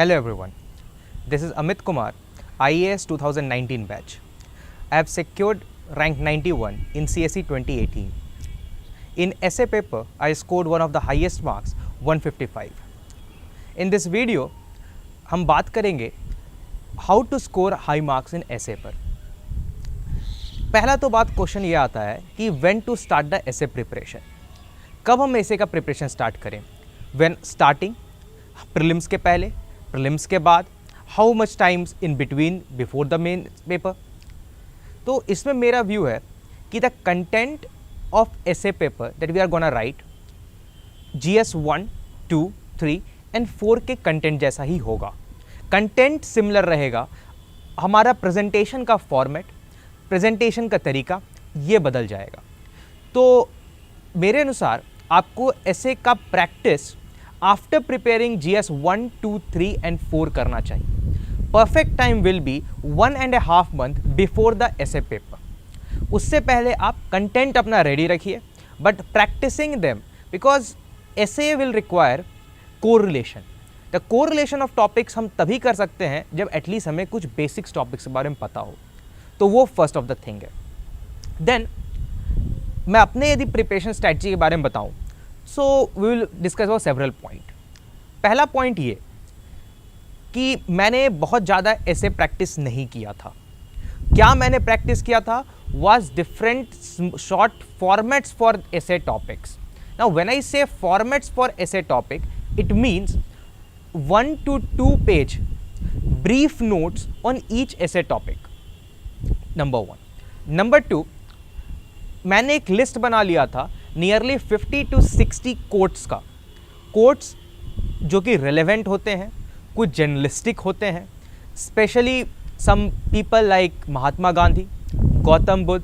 Hello everyone, this is Amit Kumar, IAS 2019 batch. I have secured rank 91 in CSE 2018. In essay paper, I scored one of the highest marks, 155. In this video, हम बात करेंगे how to score high marks in essay पर. पहला तो बात question ये आता है कि when to start the essay preparation. कब हम essay का preparation start करें? When starting, prelims के पहले, prelims के बाद, how much times in between before the main paper. तो इसमें मेरा व्यू है कि the content of essay paper that we are gonna write GS 1, 2, 3 and 4 के कंटेंट जैसा ही होगा. कंटेंट सिमिलर रहेगा, हमारा प्रेजेंटेशन का फॉर्मेट, प्रेजेंटेशन का तरीका ये बदल जाएगा. तो मेरे अनुसार आपको ऐसे का practice after preparing GS 1, 2, 3 and 4 करना चाहिए. Perfect time will be 1.5 month before the essay paper. उससे पहले आप कंटेंट अपना रेडी रखिए, but practising them because essay will require correlation. The correlation of topics हम तभी कर सकते हैं जब एटलीस्ट हमें कुछ बेसिक्स टॉपिक्स के बारे में पता हो. तो वो फर्स्ट ऑफ द थिंग है. देन मैं अपने यदि प्रिपरेशन स्ट्रैटेजी के बारे में बताऊं, so we will discuss about several point. पहला पॉइंट ये कि मैंने बहुत ज़्यादा ऐसे प्रैक्टिस नहीं किया था. क्या मैंने प्रैक्टिस किया था was different short formats for essay topics. Now when I say formats for essay topic, it means 1 to 2 page brief notes on each essay topic. Number 1. Number 2, मैंने एक लिस्ट बना लिया था नियरली 50 to 60 कोट्स का. Quotes जो कि relevant होते हैं, कुछ जर्नलिस्टिक होते हैं, specially some people like Mahatma Gandhi, Gautam Buddha,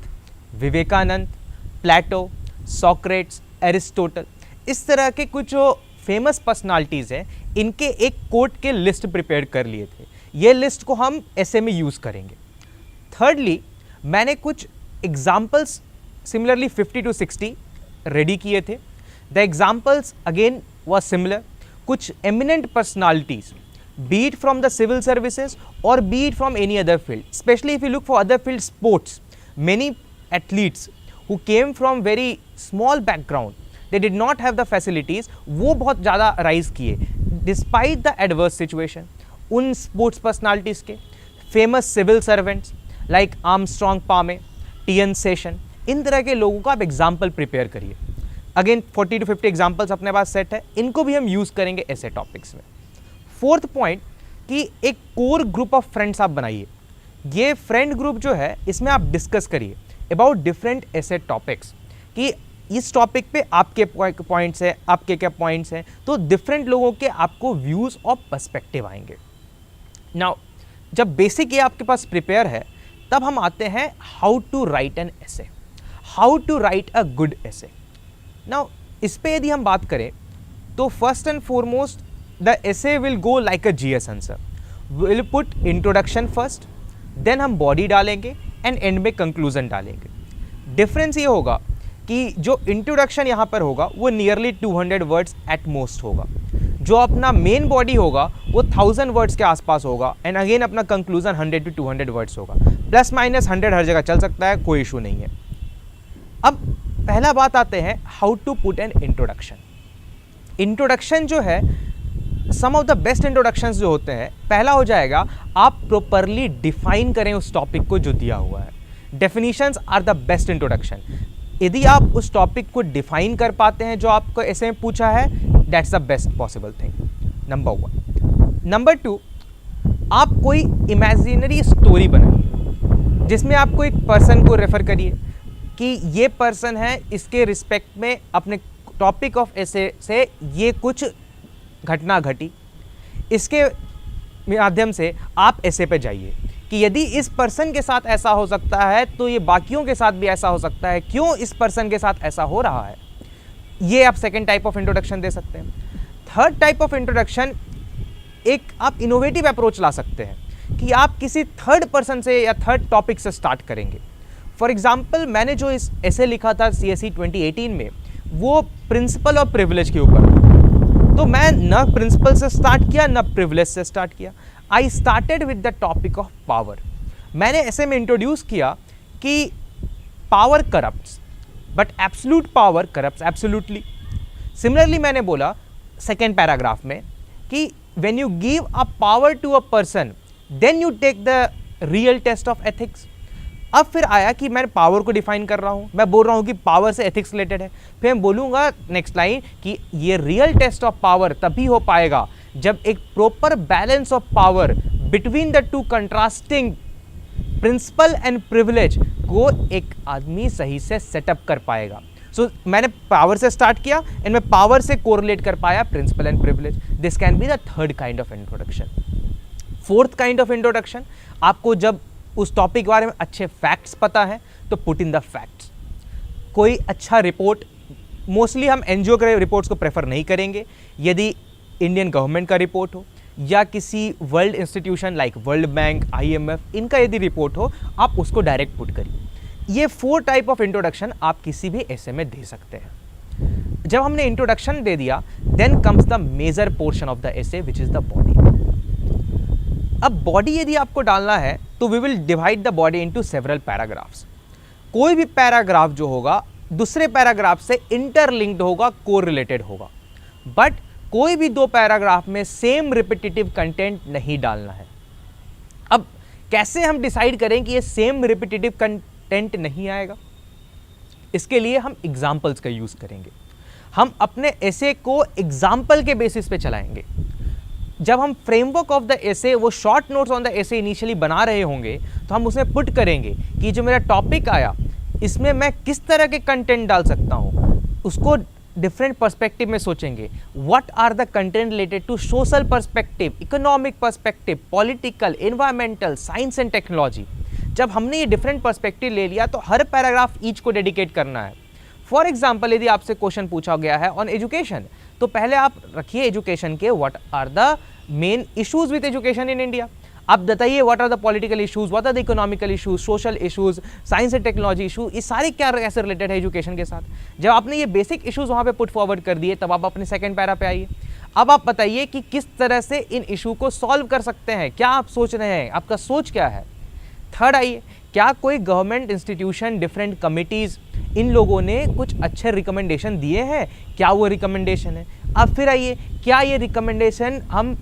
Vivekananda, प्लेटो, सॉक्रेट्स, एरिस्टोटल, इस तरह के कुछ जो फेमस पर्सनालिटीज़ हैं, इनके एक कोट के लिस्ट प्रिपेयर कर लिए थे. ये लिस्ट को हम ऐसे में यूज़ करेंगे. थर्डली, मैंने कुछ एग्जाम्पल्स सिमिलरली 50 to 60 रेडी किए थे. The examples again was similar. कुछ eminent personalities, be it from the civil services or be it from any other field, especially if you look for other field, sports, many athletes who came from very small background, they did not have the facilities, वो बहुत ज़्यादा rise किए despite the adverse situation. उन sports personalities के famous civil servants like Armstrong Palme, TN Session, इन तरह के लोगों का आप एग्जाम्पल प्रिपेयर करिए. अगेन 40 to 50 एग्जाम्पल्स अपने पास सेट है, इनको भी हम यूज़ करेंगे ऐसे टॉपिक्स में. फोर्थ पॉइंट कि एक कोर ग्रुप ऑफ फ्रेंड्स आप बनाइए. ये फ्रेंड ग्रुप जो है इसमें आप डिस्कस करिए अबाउट डिफरेंट ऐसे टॉपिक्स कि इस टॉपिक पे आपके पॉइंट्स हैं, आपके क्या पॉइंट्स हैं. तो डिफरेंट लोगों के आपको व्यूज़ और पर्सपेक्टिव आएंगे. नाउ जब बेसिक ये आपके पास प्रिपेयर है, तब हम आते हैं how to write an essay, how to write a good essay. Now इस पे यदि हम बात करें तो first and foremost the essay will go like a GS answer. We'll put introduction first, then हम body डालेंगे and end में conclusion डालेंगे. Difference ये होगा कि जो introduction यहाँ पर होगा वो nearly 200 words at most होगा. जो अपना main body होगा वो 1000 words के आसपास होगा and again अपना conclusion 100 to 200 words होगा. प्लस माइनस 100 हर जगह चल सकता है, कोई इशू नहीं है. अब पहला बात आते हैं how to put an introduction. Introduction जो है, सम ऑफ द बेस्ट इंट्रोडक्शंस जो होते हैं, पहला हो जाएगा आप प्रॉपरली डिफाइन करें उस टॉपिक को जो दिया हुआ है. Definitions are the best introduction. यदि आप उस टॉपिक को डिफाइन कर पाते हैं जो आपको ऐसे में पूछा है, that's the best possible thing. Number 1. Number 2, आप कोई इमेजिनरी स्टोरी बनाइए जिसमें आप कोई पर्सन को रेफर करिए कि ये पर्सन है, इसके रिस्पेक्ट में अपने टॉपिक ऑफ ऐसे से ये कुछ घटना घटी. इसके माध्यम से आप ऐसे पे जाइए कि यदि इस पर्सन के साथ ऐसा हो सकता है तो ये बाकियों के साथ भी ऐसा हो सकता है, क्यों इस पर्सन के साथ ऐसा हो रहा है. ये आप सेकंड टाइप ऑफ इंट्रोडक्शन दे सकते हैं. थर्ड टाइप ऑफ इंट्रोडक्शन, एक आप इनोवेटिव अप्रोच ला सकते हैं कि आप किसी थर्ड पर्सन से या थर्ड टॉपिक से स्टार्ट करेंगे. फॉर एग्जाम्पल, मैंने जो इस ऐसे लिखा था CSE 2018 में, वो प्रिंसिपल और प्रिविलेज के ऊपर. तो मैं न प्रिंसिपल से स्टार्ट किया न प्रिविलेज से स्टार्ट किया। I started with the topic of power. मैंने ऐसे में इंट्रोड्यूस किया कि power corrupts but absolute power corrupts absolutely. Similarly मैंने बोला सेकेंड पैराग्राफ में कि when you give a power to a person then you take the real test of ethics. अब फिर आया कि मैं पावर को डिफाइन कर रहा हूं, मैं बोल रहा हूं कि पावर से एथिक्स रिलेटेड है। फिर मैं बोलूंगा नेक्स्ट लाइन कि ये रियल टेस्ट ऑफ पावर तभी हो पाएगा जब एक proper balance of power between the two contrasting principle and privilege को एक आदमी सही से सेटअप कर पाएगा। सो मैंने पावर से स्टार्ट किया एंड मैं पावर से कोरिलेट कर पाया principle and privilege. This can be the third kind of introduction. Fourth kind of introduction, आपको जब उस टॉपिक के बारे में अच्छे फैक्ट्स पता है तो पुट इन द फैक्ट्स। कोई अच्छा रिपोर्ट, मोस्टली हम एनजीओ के रिपोर्ट्स को प्रेफर नहीं करेंगे। यदि इंडियन गवर्नमेंट का रिपोर्ट हो या किसी world institution like world bank, IMF, इनका यदि रिपोर्ट हो, आप उसको डायरेक्ट पुट करिए। ये 4 टाइप ऑफ इंट्रोडक्शन आप किसी भी ऐसे में दे सकते हैं। जब हमने इंट्रोडक्शन दे दिया, then comes the major portion of the essay which is the body. अब बॉडी यदि आपको डालना है तो we will divide the body into several paragraphs. कोई भी पैराग्राफ जो होगा दूसरे पैराग्राफ से इंटरलिंक्ड होगा, कोरिलेटेड होगा, बट कोई भी 2 पैराग्राफ में सेम रिपीटेटिव कंटेंट नहीं डालना है। अब कैसे हम डिसाइड करें कि ये सेम रिपीटेटिव कंटेंट नहीं आएगा? इसके लिए हम एग्जाम्पल्स का यूज करेंगे। हम अपने एसे को एग्जाम्पल के बेसिस पे चलाएंगे। जब हम फ्रेमवर्क ऑफ द एसे, वो short notes on the essay initially बना रहे होंगे, तो हम उसमें पुट करेंगे कि जो मेरा टॉपिक आया इसमें मैं किस तरह के कंटेंट डाल सकता हूँ। उसको डिफरेंट पर्सपेक्टिव में सोचेंगे। What are the content related to social perspective, economic perspective, political, environmental, science and technology. जब हमने ये डिफरेंट पर्सपेक्टिव ले लिया तो हर पैराग्राफ ईच को डेडिकेट करना है। फॉर एग्जाम्पल, यदि आपसे क्वेश्चन पूछा गया है ऑन एजुकेशन, तो पहले आप रखिए एजुकेशन के what are the main issues with education in India. आप बताइए what are the political issues, what are the economical issues, social issues, science and technology issue, ये सारे क्या कैसे रिलेटेड है एजुकेशन के साथ। जब आपने ये बेसिक इश्यूज वहाँ पे पुट फॉरवर्ड कर दिए, तब आप अपने सेकंड पैरा पे आइए। अब आप बताइए कि किस तरह से इन इशू को सॉल्व कर सकते हैं, क्या आप सोच रहे हैं, आपका सोच क्या है। थर्ड आइए, क्या कोई गवर्नमेंट इंस्टीट्यूशन, डिफरेंट कमिटीज़, इन लोगों ने कुछ अच्छे रिकमेंडेशन दिए हैं, क्या वो रिकमेंडेशन है। अब फिर आइए, क्या ये रिकमेंडेशन हम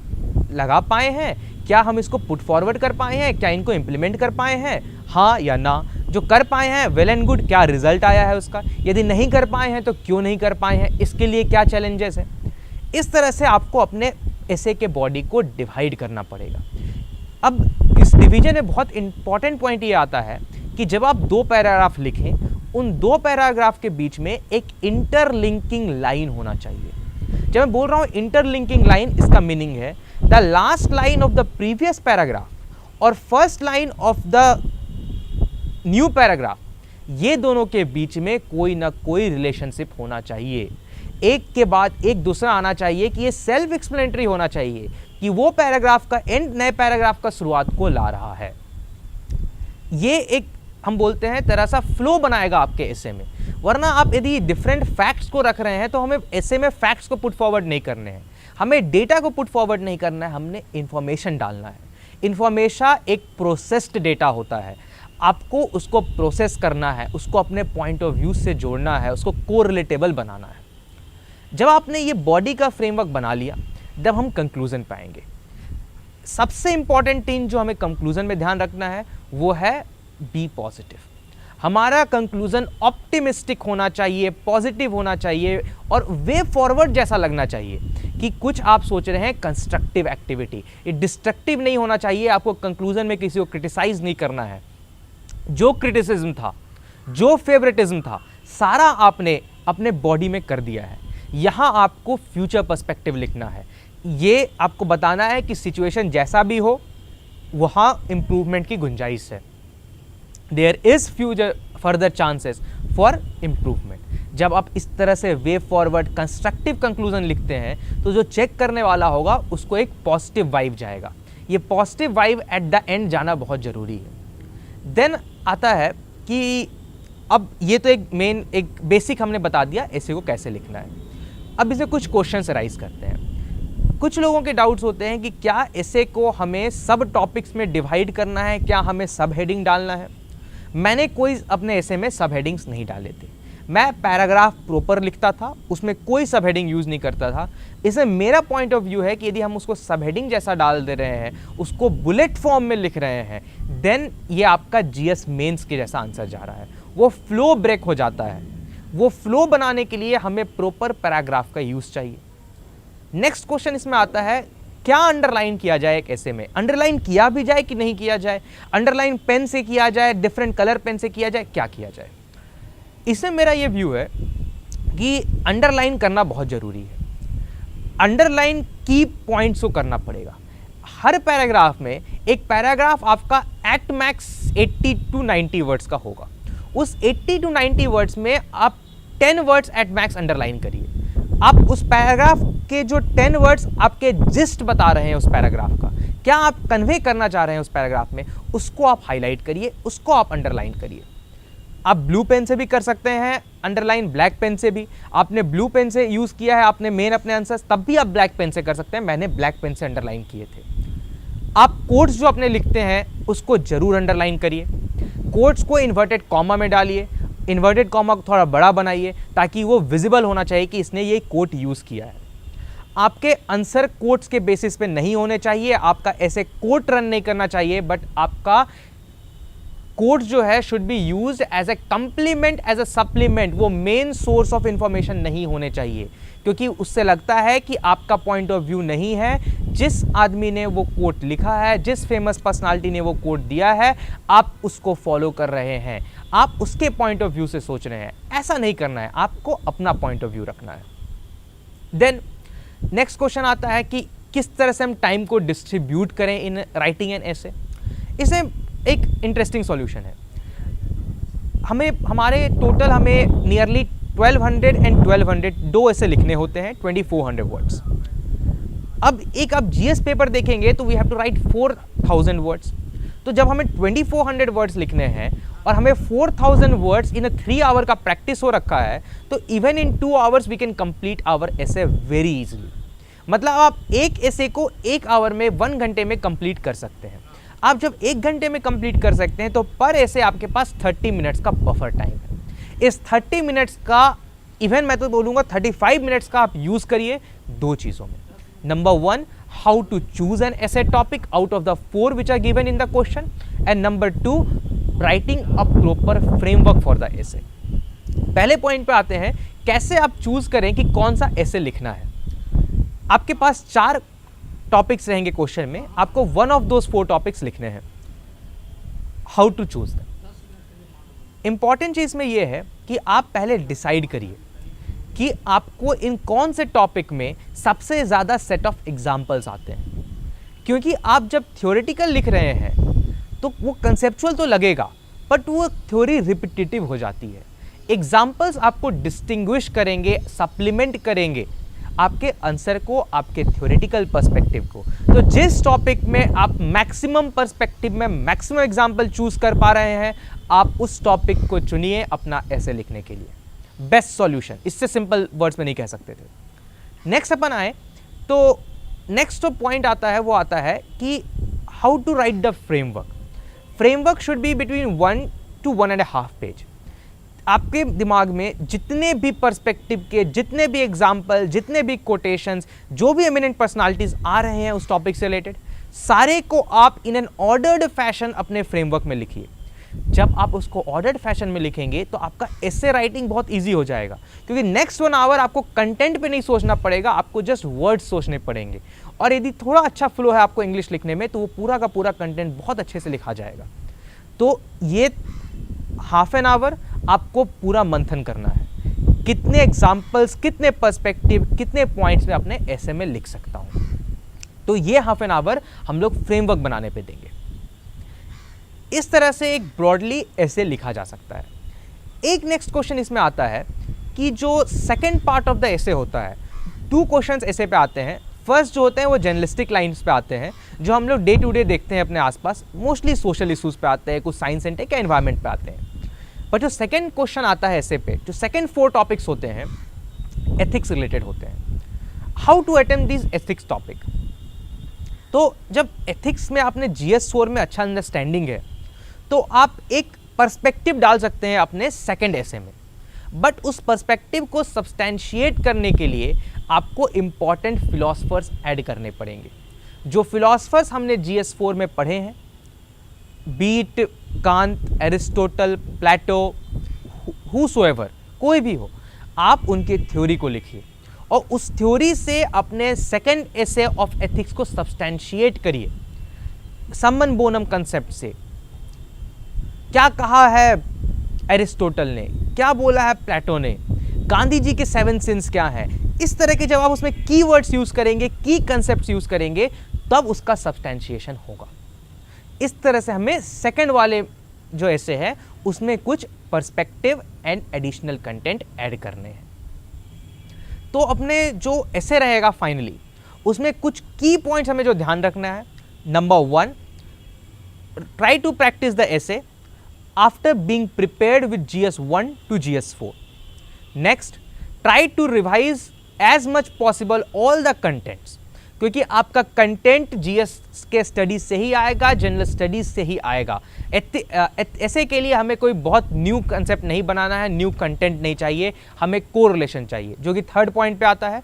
लगा पाए हैं, क्या हम इसको पुट फॉरवर्ड कर पाए हैं, क्या इनको इम्प्लीमेंट कर पाए हैं, हाँ या ना। जो कर पाए हैं वेल एंड गुड, क्या रिजल्ट आया है उसका। यदि नहीं कर पाए हैं तो क्यों नहीं कर पाए हैं, इसके लिए क्या चैलेंजेस हैं। इस तरह से आपको अपने एसे के बॉडी को डिवाइड करना पड़ेगा। अब इस डिवीजन में बहुत इंपॉर्टेंट पॉइंट ये आता है कि जब आप 2 पैराग्राफ लिखें, उन 2 पैराग्राफ के बीच में एक इंटरलिंकिंग लाइन होना चाहिए। जब मैं बोल रहा हूँ इंटरलिंकिंग लाइन, इसका मीनिंग है the last line of the previous paragraph और first line of the new paragraph, ये दोनों के बीच में कोई ना कोई रिलेशनशिप होना चाहिए। एक के बाद एक दूसरा आना चाहिए कि ये सेल्फ एक्सप्लेनेटरी होना चाहिए कि वो पैराग्राफ का एंड नए पैराग्राफ का शुरुआत को ला रहा है। ये एक हम बोलते हैं तरह सा फ्लो बनाएगा आपके एसे में। वरना आप यदि डिफरेंट फैक्ट्स को रख रहे हैं तो हमें एसे में फैक्ट्स को पुट फॉरवर्ड नहीं करने हैं, हमें डेटा को पुट फॉरवर्ड नहीं करना है, हमने इंफॉर्मेशन डालना है। इंफॉर्मेशन एक प्रोसेस्ड डेटा होता है, आपको उसको प्रोसेस करना है, उसको अपने पॉइंट ऑफ व्यू से जोड़ना है, उसको कोरिलेटेबल बनाना है। जब आपने ये बॉडी का फ्रेमवर्क बना लिया, जब हम कंक्लूजन पाएंगे, सबसे इंपॉर्टेंट चीज जो हमें कंक्लूजन में ध्यान रखना है वो है बी पॉजिटिव। हमारा कंक्लूजन ऑप्टिमिस्टिक होना चाहिए, पॉजिटिव होना चाहिए और वे फॉरवर्ड जैसा लगना चाहिए कि कुछ आप सोच रहे हैं कंस्ट्रक्टिव एक्टिविटी। ये डिस्ट्रक्टिव नहीं होना चाहिए। आपको कंक्लूजन में किसी को क्रिटिसाइज नहीं करना है। जो क्रिटिसिज्म था, जो फेवरेटिज्म था, सारा आपने अपने बॉडी में कर दिया है। यहाँ आपको फ्यूचर पर्सपेक्टिव लिखना है। ये आपको बताना है कि सिचुएशन जैसा भी हो वहाँ इम्प्रूवमेंट की गुंजाइश है। There is future further chances for improvement. जब आप इस तरह से वे फॉरवर्ड कंस्ट्रक्टिव कंक्लूजन लिखते हैं तो जो चेक करने वाला होगा उसको एक पॉजिटिव वाइब जाएगा। ये positive vibe at the end जाना बहुत ज़रूरी है। देन आता है कि अब ये तो एक मेन, एक बेसिक हमने बता दिया ऐसे को कैसे लिखना है। अब इसे कुछ क्वेश्चंस राइज करते हैं। कुछ लोगों के डाउट्स होते हैं कि क्या एसे को हमें सब टॉपिक्स में डिवाइड करना है, क्या हमें सब हेडिंग डालना है। मैंने कोई अपने एसे में सब हेडिंग्स नहीं डाले थे, मैं पैराग्राफ प्रॉपर लिखता था, उसमें कोई सब हेडिंग यूज़ नहीं करता था। इसमें मेरा पॉइंट ऑफ व्यू है कि यदि हम उसको सब हेडिंग जैसा डाल दे रहे हैं, उसको बुलेट फॉर्म में लिख रहे हैं, देन ये आपका जीएस मेंस के जैसा आंसर जा रहा है, वो फ्लो ब्रेक हो जाता है। वो फ्लो बनाने के लिए हमें प्रॉपर पैराग्राफ का यूज़ चाहिए। नेक्स्ट क्वेश्चन इसमें आता है, क्या अंडरलाइन किया जाए एक ऐसे में, अंडरलाइन किया भी जाए कि नहीं किया जाए, अंडरलाइन पेन से किया जाए, डिफरेंट कलर पेन से किया जाए, क्या किया जाए। इसमें मेरा ये व्यू है कि अंडरलाइन करना बहुत ज़रूरी है। अंडरलाइन की पॉइंट्स को करना पड़ेगा। हर पैराग्राफ में एक पैराग्राफ आपका एट मैक्स 80 to 90 वर्ड्स का होगा। उस 80 to 90 वर्ड्स में आप 10 वर्ड्स एट मैक्स अंडरलाइन करिए। आप उस पैराग्राफ के जो 10 वर्ड्स आपके जिस्ट बता रहे हैं उस पैराग्राफ का, क्या आप कन्वे करना चाह रहे हैं उस पैराग्राफ में, उसको आप हाईलाइट करिए, उसको आप अंडरलाइन करिए। आप ब्लू पेन से भी कर सकते हैं अंडरलाइन, ब्लैक पेन से भी। आपने ब्लू पेन से यूज़ किया है आपने मेन अपने आंसर्स, तब भी आप ब्लैक पेन से कर सकते हैं। मैंने ब्लैक पेन से अंडरलाइन किए थे। आप कोट्स जो अपने लिखते हैं उसको जरूर अंडरलाइन करिए। कोट्स को इन्वर्टेड कॉमा में डालिए, इन्वर्टेड कॉमा को थोड़ा बड़ा बनाइए ताकि वो विजिबल होना चाहिए कि इसने ये कोट यूज़ किया है। आपके आंसर कोट्स के बेसिस पे नहीं होने चाहिए, आपका ऐसे कोट रन नहीं करना चाहिए, बट आपका कोट जो है should be used as a compliment, as a supplement. वो मेन सोर्स ऑफ इंफॉर्मेशन नहीं होने चाहिए, क्योंकि उससे लगता है कि आपका पॉइंट ऑफ व्यू नहीं है। जिस आदमी ने वो कोट लिखा है, जिस फेमस पर्सनालिटी ने वो कोट दिया है, आप उसको फॉलो कर रहे हैं, आप उसके पॉइंट ऑफ व्यू से सोच रहे हैं। ऐसा नहीं करना है, आपको अपना पॉइंट ऑफ व्यू रखना है। देन नेक्स्ट क्वेश्चन आता है कि किस तरह से हम टाइम को डिस्ट्रीब्यूट करें इन राइटिंग एन एसे। इसे एक इंटरेस्टिंग सॉल्यूशन है। हमें नियरली 1200 एंड 1200 दो ऐसे लिखने होते हैं, 2400 वर्ड्स। अब एक आप जीएस पेपर देखेंगे तो we have to write 4000 words. तो जब हमें 2400 वर्ड्स लिखने हैं और हमें 4000 वर्ड्स इन 3 आवर का प्रैक्टिस हो रखा है, तो even in 2 hours we can complete our essay very easily. मतलब आप एक ऐसे को 1 आवर में 1 घंटे में कंप्लीट कर सकते हैं। आप जब 1 घंटे में कंप्लीट कर सकते हैं तो पर ऐसे आपके पास 30 मिनट्स का बफर टाइम है। इस 30 मिनट्स का, इवन मैं तो बोलूँगा 35 मिनट्स का आप यूज़ करिए 2 चीज़ों में। Number 1, how to choose an essay topic out of the 4 which are given in the question, and number 2, writing a proper framework for the essay. पहले पॉइंट पे आते हैं, कैसे आप चूज करें कि कौन सा ऐसे लिखना है। आपके पास 4 टॉपिक्स रहेंगे क्वेश्चन में, आपको वन ऑफ दोस 4 टॉपिक्स लिखने हैं। How to choose them. Important चीज में यह है कि आप पहले डिसाइड करिए कि आपको इन कौन से टॉपिक में सबसे ज़्यादा सेट ऑफ एग्जाम्पल्स आते हैं। क्योंकि आप जब थ्योरेटिकल लिख रहे हैं तो वो कंसेप्चुअल तो लगेगा, बट वो थ्योरी रिपीटेटिव हो जाती है। एग्जाम्पल्स आपको डिस्टिंग्विश करेंगे, सप्लीमेंट करेंगे आपके आंसर को, आपके थ्योरेटिकल पर्सपेक्टिव को। तो जिस टॉपिक में आप मैक्सिमम पर्सपेक्टिव में मैक्सिमम एग्जाम्पल चूज कर पा रहे हैं, आप उस टॉपिक को चुनिए अपना ऐसे लिखने के लिए। बेस्ट सॉल्यूशन, इससे सिंपल वर्ड्स में नहीं कह सकते थे। नेक्स्ट अपन आए तो नेक्स्ट जो पॉइंट आता है वो आता है कि how to write the framework. Framework should be between 1 to 1.5 page. आपके दिमाग में जितने भी पर्सपेक्टिव के, जितने भी एग्जाम्पल, जितने भी कोटेशंस, जो भी एमिनेंट पर्सनालिटीज आ रहे हैं उस टॉपिक से रिलेटेड, सारे को आप इन एन ऑर्डर्ड फैशन अपने फ्रेमवर्क में लिखिए। जब आप उसको ऑर्डर्ड फैशन में लिखेंगे तो आपका एसे राइटिंग बहुत इजी हो जाएगा, क्योंकि नेक्स्ट 1 आवर आपको कंटेंट पे नहीं सोचना पड़ेगा, आपको जस्ट वर्ड्स सोचने पड़ेंगे। और यदि थोड़ा अच्छा फ्लो है आपको इंग्लिश लिखने में तो वो पूरा का पूरा कंटेंट बहुत अच्छे से लिखा जाएगा। तो ये हाफ एन आवर आपको पूरा मंथन करना है, कितने एग्जाम्पल्स, कितने पर्सपेक्टिव, कितने पॉइंट्स में अपने ऐसे में लिख सकता हूँ। तो ये हाफ एन आवर हम लोग फ्रेमवर्क बनाने पे देंगे। इस तरह से एक ब्रॉडली ऐसे लिखा जा सकता है। एक नेक्स्ट क्वेश्चन इसमें आता है कि जो सेकंड पार्ट ऑफ द ऐसे होता है, 2 क्वेश्चंस ऐसे पे आते हैं। फर्स्ट जो होते हैं वो जर्नलिस्टिक लाइन्स पे आते हैं, जो हम लोग डे टू डे देखते हैं अपने आसपास, मोस्टली सोशल इश्यूज पे आते हैं, कुछ साइंस एंड टेक या एनवायरनमेंट पे आते हैं। बट जो सेकंड क्वेश्चन आता है ऐसे पे, जो सेकंड 4 टॉपिक्स होते हैं, एथिक्स रिलेटेड होते हैं। How to attempt this ethics topic. तो जब एथिक्स में आपने GS 4 में अच्छा अंडरस्टैंडिंग है तो आप एक पर्सपेक्टिव डाल सकते हैं अपने सेकंड एसे में, बट उस पर्सपेक्टिव को सब्सटैंशिएट करने के लिए आपको इंपॉर्टेंट फिलोसफर्स ऐड करने पड़ेंगे। जो फिलोसफर्स हमने GS 4 में पढ़े हैं, बीट कांत, एरिस्टोटल, प्लेटो, हुसोएवर, कोई भी हो, आप उनके थ्योरी को लिखिए और उस थ्योरी से अपने सेकंड एसे ऑफ एथिक्स को सब्सटैंशिएट करिए। सम्मन बोनम कंसेप्ट से क्या कहा है एरिस्टोटल ने, क्या बोला है प्लेटो ने, गांधी जी के 7 सिंस क्या है, इस तरह के जब आप उसमें कीवर्ड्स यूज करेंगे, की कंसेप्ट्स यूज करेंगे, तब उसका सब्सटैंशिएशन होगा। इस तरह से हमें सेकंड वाले जो ऐसे है उसमें कुछ perspective and additional content add करने हैं। तो अपने जो ऐसे रहेगा फाइनली, उसमें कुछ की पॉइंट्स हमें जो ध्यान रखना है। Number 1, try to practice the essay after being prepared with GS 1 to GS 4. Next, try to revise as much possible all the contents, क्योंकि आपका कंटेंट GS के स्टडीज से ही आएगा, जनरल स्टडीज से ही आएगा। ऐसे के लिए हमें कोई बहुत न्यू कंसेप्ट नहीं बनाना है, न्यू कंटेंट नहीं चाहिए, हमें कोरिलेशन चाहिए, जो कि थर्ड पॉइंट पे आता है।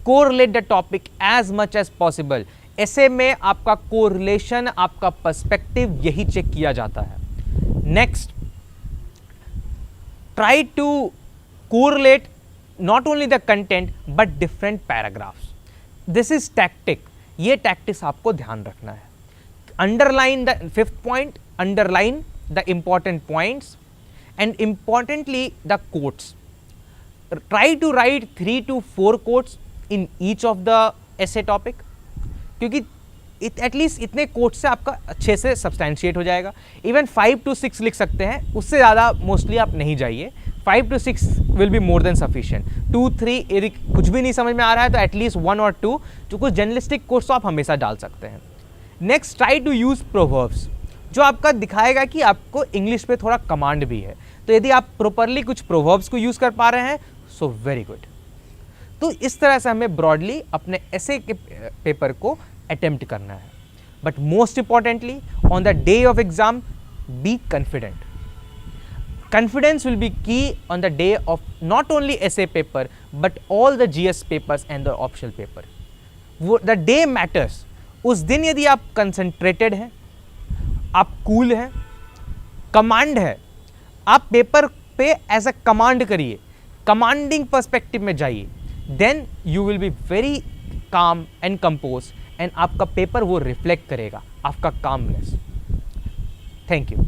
Correlate the topic as much as possible. ऐसे में आपका कोरिलेशन, आपका पर्सपेक्टिव, यही चेक किया जाता है। Next, try to correlate not only the content but different paragraphs. This is tactic. ये tactics आपको ध्यान रखना है। Underline the 5th point, underline the important points and importantly the quotes. Try to write 3 to 4 quotes in each of the essay topic, क्योंकि at least इतने quotes से आपका अच्छे से सब्सटैंशिएट हो जाएगा। इवन 5 to 6 लिख सकते हैं, उससे ज़्यादा मोस्टली आप नहीं जाइए। 5 to 6 will be more than sufficient. 2, 3 यदि कुछ भी नहीं समझ में आ रहा है तो एटलीस्ट 1 और 2 जो कुछ जर्नलिस्टिक कोट्स तो आप हमेशा डाल सकते हैं। Next, try to use proverbs, जो आपका दिखाएगा कि आपको इंग्लिश पे थोड़ा कमांड भी है। तो यदि आप प्रॉपरली कुछ प्रोवर्ब्स को यूज़ कर पा रहे हैं, सो वेरी गुड। तो इस तरह से हमें ब्रॉडली अपने ऐसे के पेपर को अटेम्प्ट करना है। But most importantly, on the day of exam, be confident. Confidence will be key on the day of not only essay paper but all the GS papers and the optional paper. The day matters. उस दिन यदि आप concentrated हैं, आप cool हैं, command है, आप paper पे एज अ कमांड करिए, कमांडिंग पर्सपेक्टिव में जाइए, then you will be very calm and compose and आपका पेपर वो रिफ्लेक्ट करेगा आपका कामनेस। Thank you.